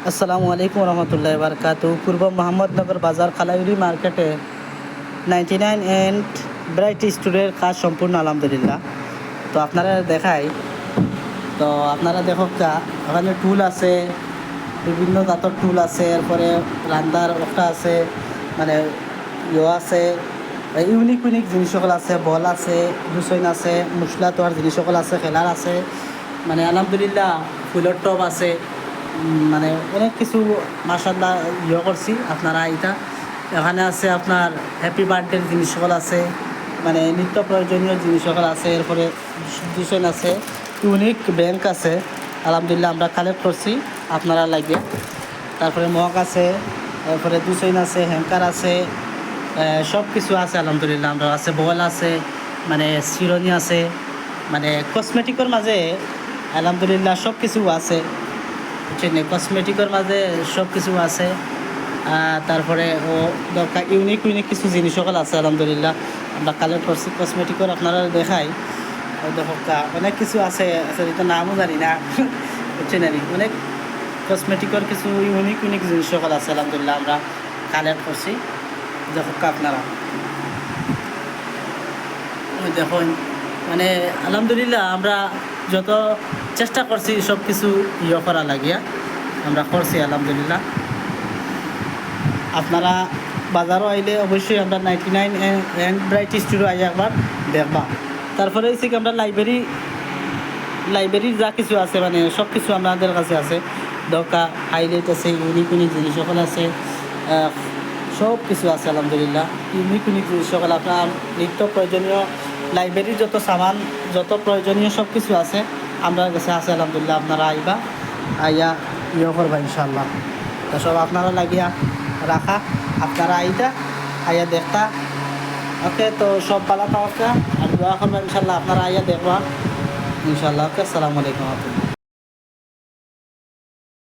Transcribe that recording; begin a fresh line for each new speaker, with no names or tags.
আসসালামু আলাইকুম রহমতুল্লাহ বারকাতু। পূর্ব মোহাম্মদনগর বাজার খালাইউরি মার্কেটে 99 অ্যান্ড ব্রাইট স্টোরের কাজ সম্পূর্ণ আলহামদুলিল্লাহ। তো আপনারা দেখাই, তো আপনারা দেখো ওখানে টুল আছে, বিভিন্ন জাতর টুল আছে, এরপরে রান্নার একটা আছে, মানে আছে, ইউনিক ইউনিক জিনিস সকল আছে, বল আছে, দুসইন আছে, মশলা তোয়ার জিনিস সকল আছে, খেলার আছে, মানে আলহামদুলিল্লাহ ফুলের টব আছে, মানে অনেক কিছু মাশাআল্লাহ করছি। আপনারা এটা এখানে আছে আপনার হ্যাপি বার্থডের জিনিস সকল আছে, মানে নিত্য প্রয়োজনীয় জিনিস সকল আছে, এরপরে দুসইন আছে, ইউনিক ব্যাংক আছে, আলহামদুলিল্লাহ আমরা কালেক্ট করছি আপনারা লাগে। তারপরে মগ আছে, তারপরে দুসইন আছে, হ্যাঙ্কার আছে, সব কিছু আছে আলহামদুলিল্লাহ। আমরা আছে বল আছে, মানে চিরনি আছে, মানে কসমেটিকের মাঝে আলহামদুলিল্লাহ সব কিছু আছে, বুঝছেন, কসমেটিকের মাঝে সব কিছু আছে। তারপরে ও দরকার ইউনিক ইউনিক কিছু জিনিস সকল আছে আলহামদুলিল্লাহ আমরা কালেক্ট করছি কসমেটিকের। আপনারা দেখাই দেখো অনেক কিছু আছে, এটা নামও জানি না, বুঝছেন, অনেক কসমেটিকের কিছু ইউনিক ইউনিক জিনিস সকল আছে আলহামদুলিল্লাহ আমরা কালেক্ট করছি। দেখো আপনারা দেখুন, মানে আলহামদুলিল্লাহ আমরা যত চেষ্টা করছি সব কিছু করা লাগিয়া আমরা করছি আলহামদুলিল্লাহ। আপনারা বাজারও আইলে অবশ্যই আমরা 99 অ্যান্ড ব্রাইট স্টোরে আই একবার দেখবা। তারপরে হচ্ছে কি আমরা লাইব্রেরির যা কিছু আছে, মানে সব কিছু আমাদের কাছে আছে, দরকার হাইলাইট আছে, ইউনিক ইউনিক জিনিস সকল আছে, সব কিছু আছে আলহামদুলিল্লাহ। ইউনিক ইউনিক জিনিস সকল আপনার নিত্য প্রয়োজনীয় লাইব্রেরির যত সামান, যত প্রয়োজনীয় সব কিছু আছে আমরা কাছে আছে আলহামদুলিল্লাহ। আপনারা আইবা, আইয়া করবা ইনশাল্লাহ। তো সব আপনারা লাগিয়া রাখা, আপনারা আইতা আইয়া দেখতা। ওকে, তো সব ভালো থাকা আর দোয়া করবা ইনশাল্লাহ। আপনারা আইয়া দেখবা ইনশাল্লাহ। ওকে, আসসালামু আলাইকুম।